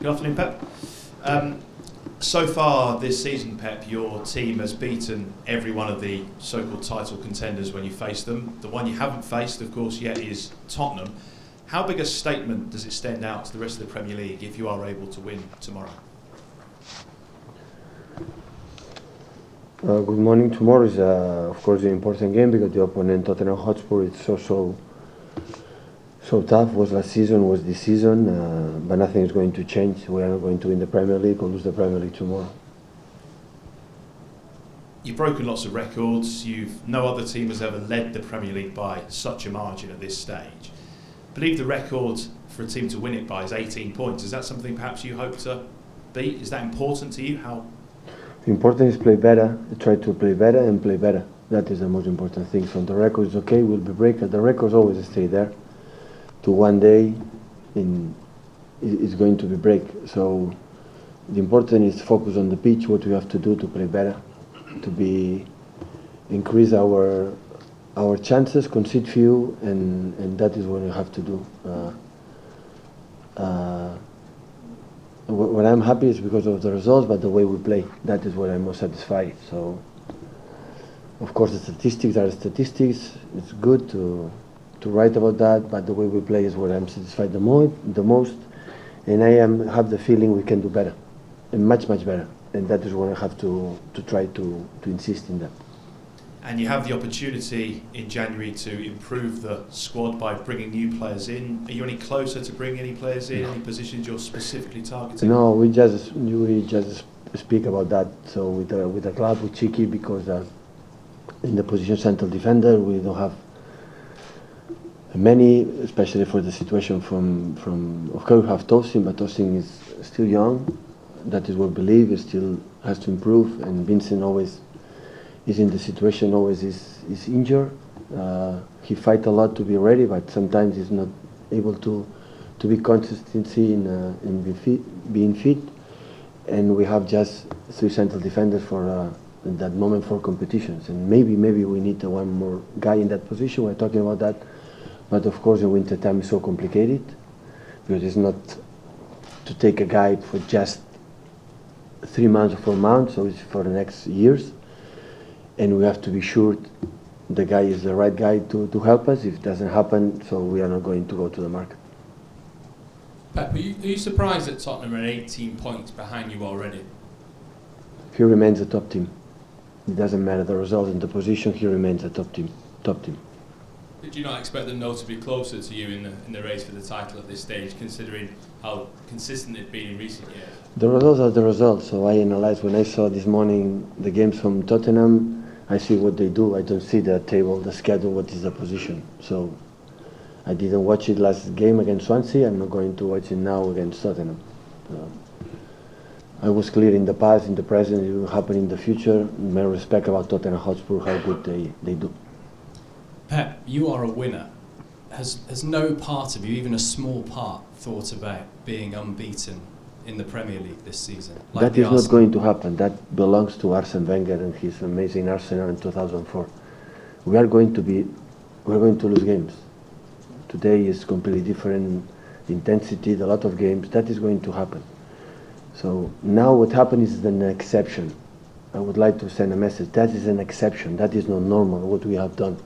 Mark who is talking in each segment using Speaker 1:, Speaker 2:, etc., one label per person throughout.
Speaker 1: Good afternoon, Pep. So far this season, Pep, your team has beaten every one of the so-called title contenders when you face them. The one you haven't faced, of course, yet is Tottenham. How big a statement does it stand out to the rest of the Premier League if you are able to win tomorrow?
Speaker 2: Good morning. Tomorrow is, of course, an important game because the opponent, Tottenham Hotspur, is so tough. Was last season, was this season, but nothing is going to change. We are not going to win the Premier League or lose the Premier League tomorrow.
Speaker 1: You've broken lots of records. No other team has ever led the Premier League by such a margin at this stage. I believe the record for a team to win it by is 18 points. Is that something perhaps you hope to beat? Is that important to you? How?
Speaker 2: Important is play better, try to play better and play better. That is the most important thing. So the record is okay, will be break. The records always stay there. To one day, it's going to be break. So the important is focus on the pitch. What we have to do to play better, to increase our chances, concede few, and that is what we have to do. What I'm happy is because of the results, but the way we play, that is what I'm most satisfied. So, of course, the statistics are statistics. It's good to write about that, but the way we play is what I'm satisfied the most. And I have the feeling we can do better, and much better. And that is what I have to try to insist in that.
Speaker 1: And you have the opportunity in January to improve the squad by bringing new players in. Are you any closer to bringing any players in? Any positions you're specifically targeting?
Speaker 2: No, we just speak about that. So with the club, with Chiki, because in the position central defender, we don't have many, especially for the situation from of course we have Tosin, but Tosin is still young. That is what we believe. He still has to improve, and Vincent always is in the situation, always is injured. He fights a lot to be ready, but sometimes he's not able to be consistency in being fit. And we have just 3 central defenders for that moment for competitions. And maybe we need one more guy in that position. We're talking about that. But of course, in winter time is so complicated because it's not to take a guy for just 3 months or 4 months, so it's for the next years. And we have to be sure the guy is the right guy to help us. If it doesn't happen, so we are not going to go to the market.
Speaker 3: Pep, are you surprised that Tottenham are 18 points behind you already?
Speaker 2: He remains a top team. It doesn't matter the result and the position. He remains a top team.
Speaker 3: Did you not expect them though to be closer to you in the race for the title at this stage, considering how consistent they've been in recent years?
Speaker 2: The results are the results. So I analyzed when I saw this morning the games from Tottenham. I see what they do. I don't see the table, the schedule, what is the position. So I didn't watch it last game against Swansea. I'm not going to watch it now against Tottenham. I was clear in the past, in the present, it will happen in the future. My respect about Tottenham Hotspur, how good they do.
Speaker 4: Pep, you are a winner. Has no part of you, even a small part, thought about being unbeaten in the Premier League this season?
Speaker 2: That is not going to happen. That belongs to Arsene Wenger and his amazing Arsenal in 2004. We are going to lose games. Today is completely different intensity, a lot of games. That is going to happen. So now what happens is an exception. I would like to send a message. That is an exception. That is not normal what we have done.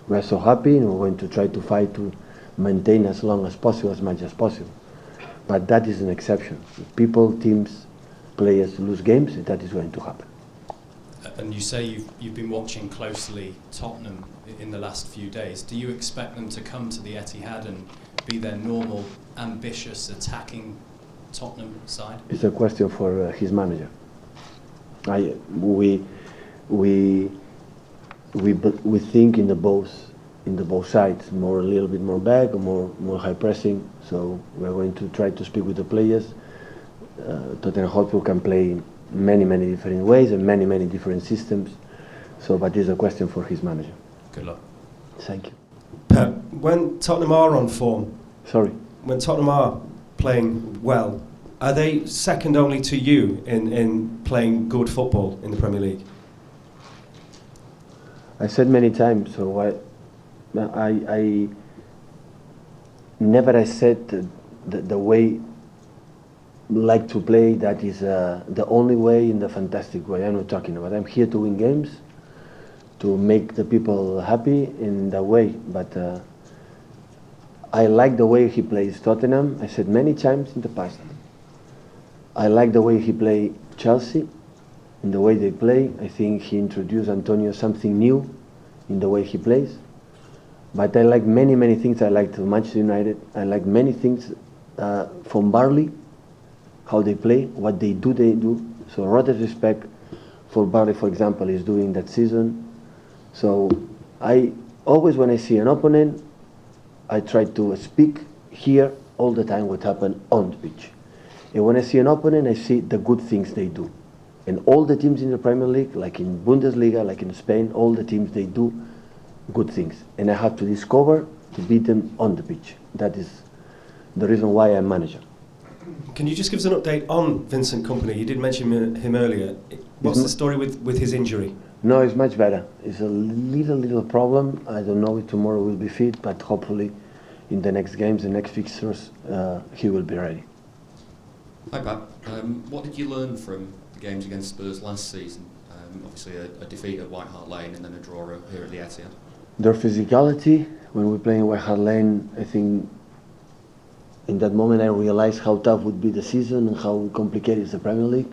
Speaker 2: We are so happy, and we're going to try to fight to maintain as long as possible, as much as possible. But that is an exception. If people, teams, players lose games, that is going to happen.
Speaker 4: And you say you've been watching closely Tottenham in the last few days. Do you expect them to come to the Etihad and be their normal, ambitious, attacking Tottenham side?
Speaker 2: It's a question for his manager. We think in the both sides, a little bit more back, or more high pressing. So we're going to try to speak with the players. Tottenham Hotspur can play many different ways and many different systems. So, but it's a question for his manager.
Speaker 4: Good luck.
Speaker 2: Thank you.
Speaker 5: Pep, when Tottenham are on form, when Tottenham are playing well, are they second only to you in playing good football in the Premier League?
Speaker 2: I said many times, so I never said the way like to play, that is the only way, in the fantastic way. I'm not talking about. I'm here to win games, to make the people happy in that way. But I like the way he plays Tottenham. I said many times in the past. I like the way he plays Chelsea, in the way they play. I think he introduced Antonio something new in the way he plays. But I like many, many things. I like Manchester United. I like many things from Barley, how they play, what they do. So a lot of respect for Barley, for example, is doing that season. So I always, when I see an opponent, I try to speak here all the time what happened on the pitch. And when I see an opponent, I see the good things they do. And all the teams in the Premier League, like in Bundesliga, like in Spain, all the teams, they do good things. And I have to discover to beat them on the pitch. That is the reason why I'm manager.
Speaker 5: Can you just give us an update on Vincent Kompany? You did mention him earlier. What's the story with his injury?
Speaker 2: No, it's much better. It's a little problem. I don't know if tomorrow will be fit, but hopefully in the next games, the next fixtures, he will be ready.
Speaker 6: Hi Pat, what did you learn from the games against Spurs last season? Obviously a defeat at White Hart Lane and then a draw here at the Etihad.
Speaker 2: Their physicality, when we play in White Hart Lane, I think in that moment I realized how tough would be the season and how complicated is the Premier League.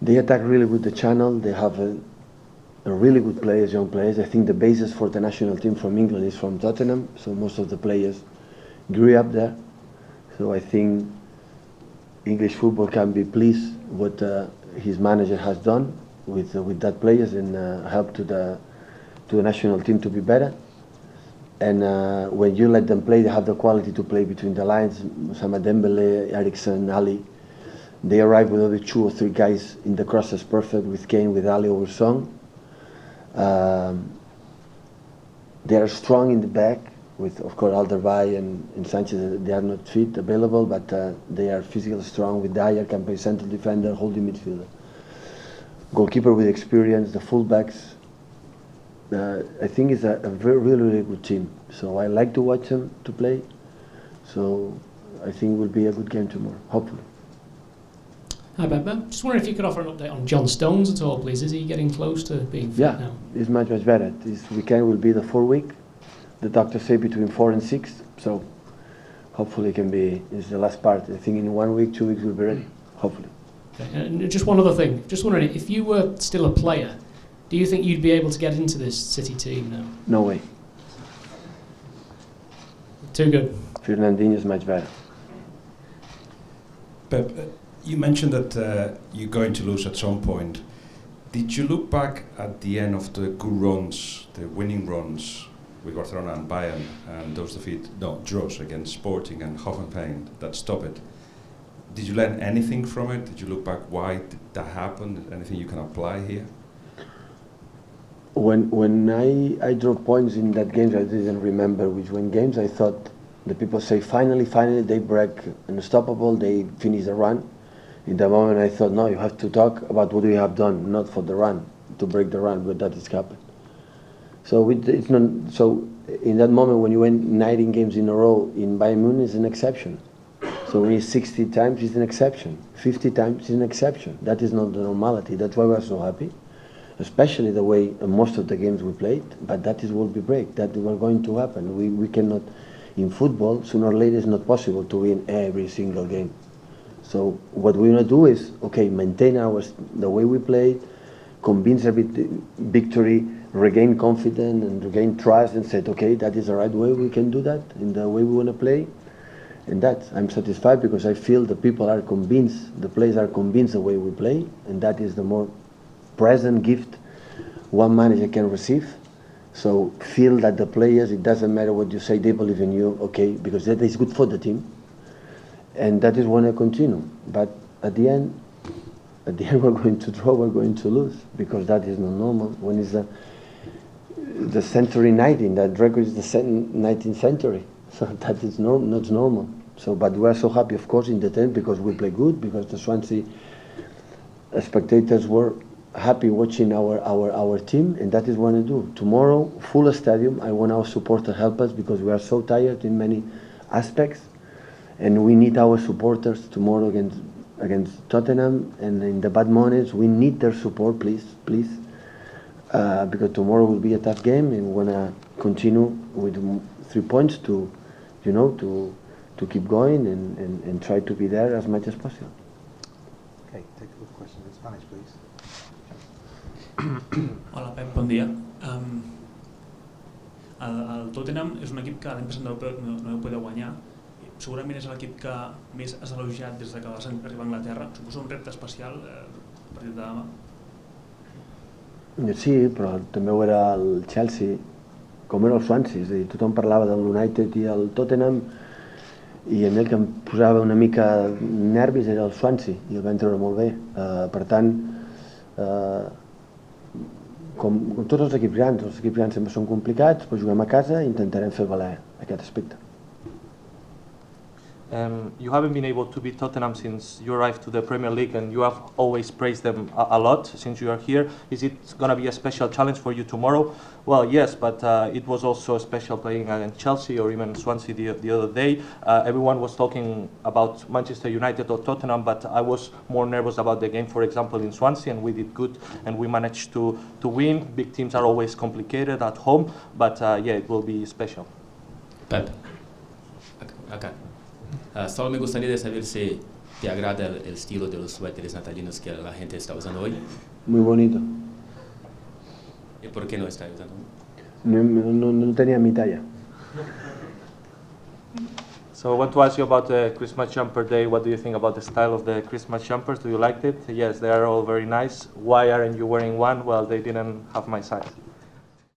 Speaker 2: They attack really with the channel. They have a really good players, young players. I think the basis for the national team from England is from Tottenham, so most of the players grew up there. So I think English football can be pleased what his manager has done with that players and help to the national team to be better. And when you let them play, they have the quality to play between the lines. Moussama Dembele, Eriksen, Ali. They arrive with only 2 or 3 guys in the crosses perfect with Kane, with Ali over Song. They are strong in the back with, of course, Alderweireld and Sanchez. They are not fit, available, but they are physically strong with Dyer, can play central defender, holding midfielder. Goalkeeper with experience, the fullbacks. I think it's a really good team. So I like to watch them to play. So I think it will be a good game tomorrow, hopefully.
Speaker 7: Hi, Ben. Just wondering if you could offer an update on John Stones at all, please. Is he getting close to being fit now?
Speaker 2: Yeah, it's much better. This weekend will be the 4 week. The doctors say between 4 and 6. So hopefully it can be, it's the last part. I think in 1 week, 2 weeks we'll be ready, hopefully.
Speaker 7: Okay. And just one other thing. Just wondering, if you were still a player, do you think you'd be able to get into this City team now?
Speaker 2: No way.
Speaker 7: Too good.
Speaker 2: Fernandinho is much better.
Speaker 8: Pep, you mentioned that you're going to lose at some point. Did you look back at the end of the good runs, the winning runs with Barcelona and Bayern, and those draws against Sporting and Hoffenheim that stopped it? Did you learn anything from it? Did you look back why did that happen? Anything you can apply here?
Speaker 2: When I drew points in that game, I didn't remember which one games. I thought the people say finally they break unstoppable, they finish the run. In that moment I thought, no, you have to talk about what we have done, not for the run, to break the run, but that has happened. So it's not. So in that moment when you win 19 games in a row in Bayern Munich, it's an exception. So when it's 60 times, it's an exception. 50 times, it's an exception. That is not the normality. That's why we're so happy. Especially the way most of the games we played, but that is what we break. That was going to happen. We cannot, in football, sooner or later it's not possible to win every single game. So what we want to do is, okay, maintain the way we play, convince every victory, regain confidence and regain trust and say, okay, that is the right way, we can do that in the way we want to play. And that, I'm satisfied because I feel the people are convinced, the players are convinced the way we play, and that is the more present gift one manager can receive. So feel that the players, it doesn't matter what you say, they believe in you, okay, because that is good for the team. And that is when I continue. But at the end we're going to draw, we're going to lose, because that is not normal. When it's the century 19, that record is the 19th century. So that is not normal. So, but we are so happy, of course, in the 10th, because we play good, because the Swansea spectators were happy watching our team, and that is what I do. Tomorrow, full stadium. I want our support to help us because we are so tired in many aspects, and we need our supporters tomorrow against Tottenham, and in the bad moments we need their support, please, because tomorrow will be a tough game, and we wanna continue with 3 points to keep going and try to be there as much as possible.
Speaker 9: Okay, take a good question in Spanish, please.
Speaker 10: Hola Pep, bon dia. El Tottenham és un equip que l'any passat no va poder guanyar. Segurament és l'equip que més has elogiat des que vas arribar a Anglaterra. Suposo un repte especial per partit de demà.
Speaker 2: Sí, però també ho era el Chelsea, com era el Swansea, és a dir, tothom parlava del United i el Tottenham, i a mi el que em posava una mica nervis era el Swansea, i el vam treure molt bé. Per tant, com tots els equips grans sempre són complicats, però juguem a casa i intentarem fer valer aquest aspecte.
Speaker 11: You haven't been able to beat Tottenham since you arrived to the Premier League, and you have always praised them a lot since you are here. Is it going to be a special challenge for you tomorrow? Well, yes, but it was also special playing against Chelsea or even Swansea the other day. Everyone was talking about Manchester United or Tottenham, but I was more nervous about the game, for example, in Swansea, and we did good and we managed to win. Big teams are always complicated at home, but yeah, it will be special.
Speaker 12: Pep, acá. Solo me gustaría de saber si te agrada el estilo de los suéteres natalinos que la gente está usando hoy.
Speaker 2: Muy bonito.
Speaker 12: ¿Y por qué no está usando?
Speaker 2: No tenía mi talla.
Speaker 11: So I want to ask you about the Christmas jumper day. What do you think about the style of the Christmas jumpers? Do you like it? Yes, they are all very nice. Why aren't you wearing one? Well, they didn't have my size.